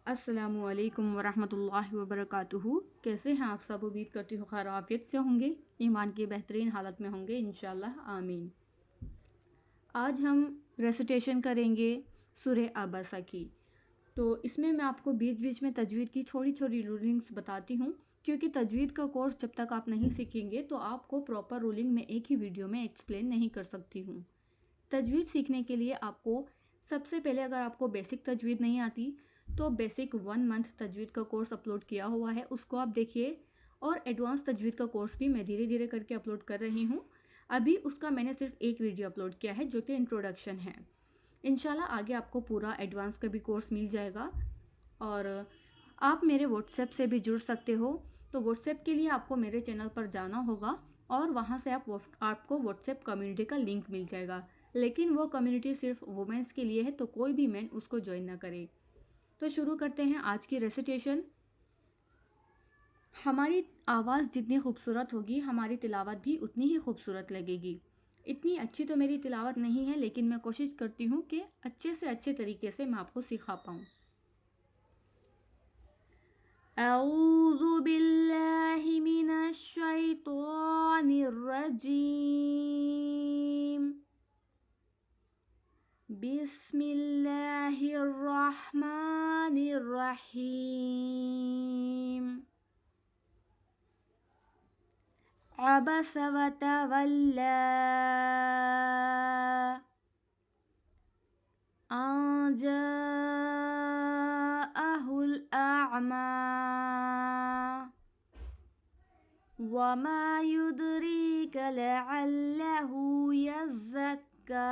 अस्सलामुअलैकुम वरहमतुल्लाहि वबरकातुहू। कैसे हैं आप सब? उम्मीद करती हूँ खैर आफियत से होंगे, ईमान की बेहतरीन हालत में होंगे इंशाल्लाह, आमीन। आज हम रेसिटेशन करेंगे सूरह अबसा की। तो इसमें मैं आपको बीच बीच में तजवीद की थोड़ी थोड़ी रूलिंग्स बताती हूँ, क्योंकि तजवीद का कोर्स जब तक आप नहीं सीखेंगे तो आपको प्रॉपर रूलिंग में एक ही वीडियो में एक्सप्लेन नहीं कर सकती हूँ। तजवीद सीखने के लिए आपको सबसे पहले, अगर आपको बेसिक तजवीद नहीं आती तो बेसिक 1 मंथ तजवीद का कोर्स अपलोड किया हुआ है, उसको आप देखिए। और एडवांस तजवीद का कोर्स भी मैं धीरे धीरे करके अपलोड कर रही हूँ। अभी उसका मैंने सिर्फ एक वीडियो अपलोड किया है जो कि इंट्रोडक्शन है। इंशाल्लाह आगे आपको पूरा एडवांस का भी कोर्स मिल जाएगा। और आप मेरे व्हाट्सएप से भी जुड़ सकते हो। तो व्हाट्सएप के लिए आपको मेरे चैनल पर जाना होगा और वहाँ से आपको व्हाट्सएप कम्युनिटी का लिंक मिल जाएगा। लेकिन वो कम्युनिटी सिर्फ वुमेंस के लिए है, तो कोई भी मैन उसको ज्वाइन ना करे। तो शुरू करते हैं आज की रेसिटेशन। हमारी आवाज़ जितनी खूबसूरत होगी, हमारी तिलावत भी उतनी ही खूबसूरत लगेगी। इतनी अच्छी तो मेरी तिलावत नहीं है, लेकिन मैं कोशिश करती हूँ कि अच्छे से अच्छे तरीके से मैं आपको सिखा पाऊँ। अऊज़ु बिल्लाहि मिनश शैतानिर रजीम। बिस्मिल्लाहिर्रहमानिर्रहीम। अबस वतवल्ला अन जाअहुल अअमा वमा युद्रीक लअल्लहु यज़्ज़क्का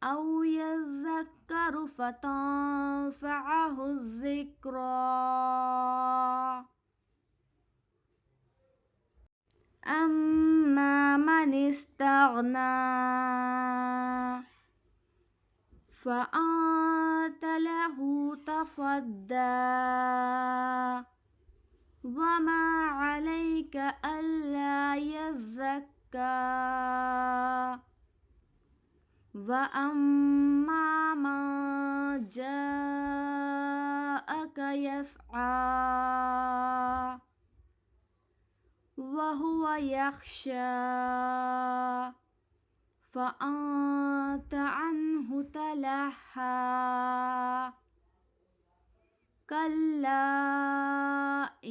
औ यज़्ज़क्करु फतंफ़अहुज़्ज़िक्रा। अम्मा मन इस्तगना फ़अंत लहु तसद्दा वमा अलैक अल्ला यज़्ज़क्का वअम्मा मन जाअक यसआ वहुव यख्शा फ़अंत अन्हु तलहा कल्ला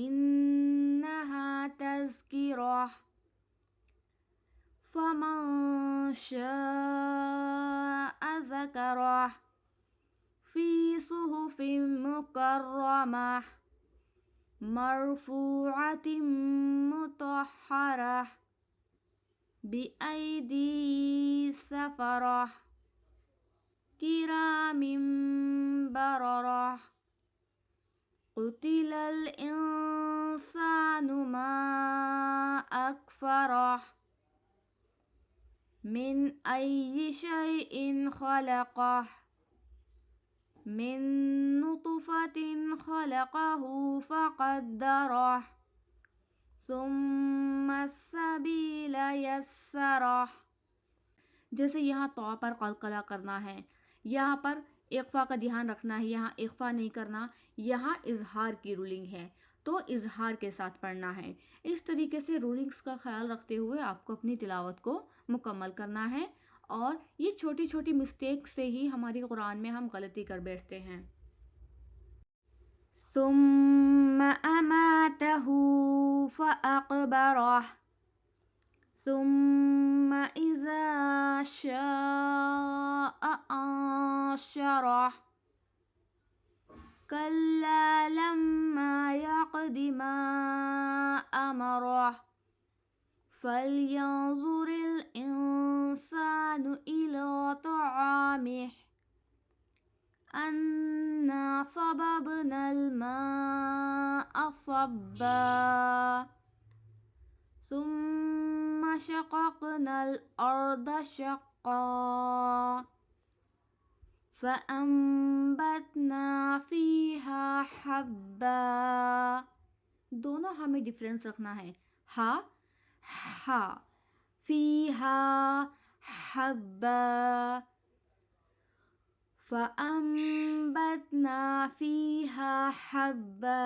इन्नहा तज़किरह फ़मन शाअ ज़करह फ़ी सुहुफ़िन मुकर्रमह मरफ़ूअतिन मुतहहरह बिअयदी सफ़रह किरामिन बररह। क़ुतिलल इंसानु मा अकफ़रह मिन अय्यि शैइन ख़लक़ह मिन नुतफ़तिन ख़लक़हु फ़क़द्दरह सुम्मा अस्सबील यस्सरह। जैसे यहाँ तौ पर क़लक़ला करना है, यहाँ पर इक़फ़ा का ध्यान रखना है, यहाँ इक़फ़ा नहीं करना। यहाँ इज़हार की रूलिंग है, तो इज़हार के साथ पढ़ना है। इस तरीके से रूलिंग्स का ख्याल रखते हुए आपको अपनी तिलावत को मुकम्मल करना है। और ये छोटी छोटी मिस्टेक से ही हमारी कुरान में हम गलती कर बैठते हैं। सुम्मा अमातहु फ़अक़बरह सुम्मा इज़ा शाअ अंशरह कल्ला लम्मा यक़दि मा अमरह फ़ल्यंज़ुरिल इंसानु इला तआमिह अन्ना सबबनल माअ सब्बा सुम्मा शक़क़नल अर्द शक़्क़ा फ़अंबतना फ़ीहा हब्बा। दोनों हमें डिफरेंस रखना है। हा हा, फ़ीहा हब्बा फ़अंबतना फ़ीहा हब्बा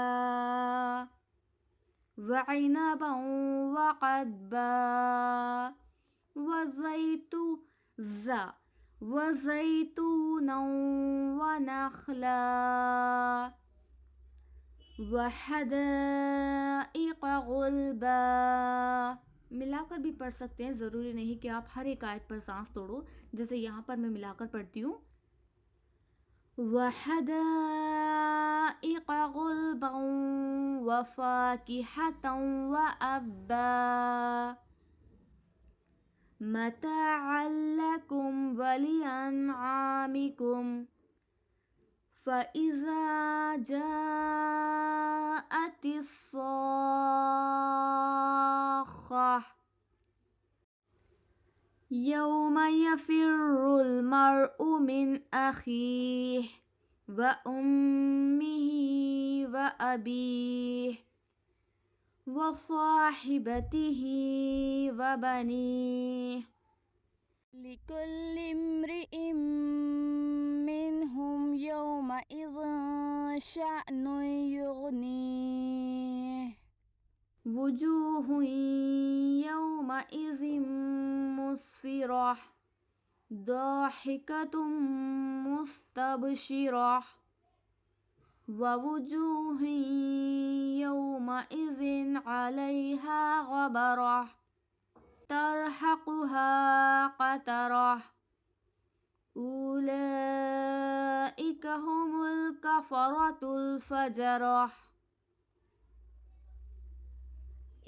वइनबन वक़द्बा वज़ैतूनन वनख़ला वहदाइक़ गुल्बा। मिलाकर भी पढ़ सकते हैं, ज़रूरी नहीं कि आप हर एक आयत पर सांस तोड़ो। जैसे यहाँ पर मैं मिलाकर पढ़ती हूँ, वहदाइक़ गुल्बन वफ़ाकिहतन वअब्बा मताअन लकुम वलिअनआमिकुम फ़इज़ा जाअतिस्साख़्ख़ा यौम यफ़िर्रुल मर्उ मिन अख़ीह व उम्मिही व अबीह व साहिबतिही व बनीह लिकुल्लि इम्रिइम मिनहुम यौमइज़िन शअनुन युग़नीह वुजूहुन यौमइज़िन मुस्फ़िरह दाहिकतुन मुस्तबशिरह ववुजूहुन यौमइज़िन अलैहा ग़बरह तरहक़ुहा क़तरह उलाइक हुमुल कफ़रतुल फ़जरह।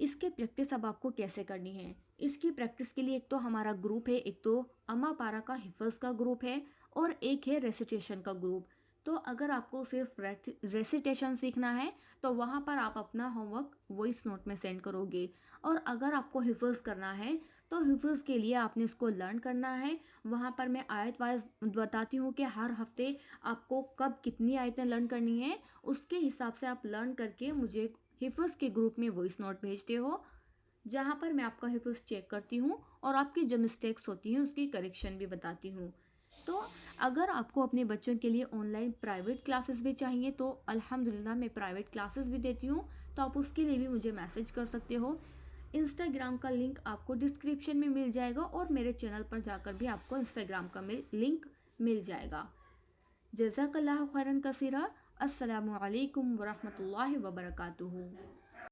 इसकी प्रैक्टिस अब आपको कैसे करनी है? इसकी प्रैक्टिस के लिए एक तो हमारा ग्रुप है, एक तो अम्मा पारा का हिफ़्ज़ का ग्रुप है और एक है रेसिटेशन का ग्रुप। तो अगर आपको सिर्फ रेसिटेशन सीखना है तो वहाँ पर आप अपना होमवर्क वॉइस नोट में सेंड करोगे, और अगर आपको हिफ़्ज़ करना है तो हिफ़्ज़ के लिए आपने इसको लर्न करना है। वहाँ पर मैं आयत वाइज बताती हूँ कि हर हफ्ते आपको कब कितनी आयतें लर्न करनी है, उसके हिसाब से आप लर्न करके मुझे हिफ़्ज़ के ग्रुप में वॉइस नोट भेजते हो, जहाँ पर मैं आपका हिफ़्ज़ चेक करती हूँ और आपकी जो मिस्टेक्स होती हैं उसकी करेक्शन भी बताती हूँ। तो अगर आपको अपने बच्चों के लिए ऑनलाइन प्राइवेट क्लासेस भी चाहिए तो अल्हम्दुलिल्लाह मैं प्राइवेट क्लासेस भी देती हूँ, तो आप उसके लिए भी मुझे मैसेज कर सकते हो। इंस्टाग्राम का लिंक आपको डिस्क्रिप्शन में मिल जाएगा और मेरे चैनल पर जाकर भी आपको इंस्टाग्राम का लिंक मिल जाएगा। जज़ाकल्लाहु खैरन कसीरा। अस्सलामु अलैकुम वरहमतुल्लाहि वबरकातुहू।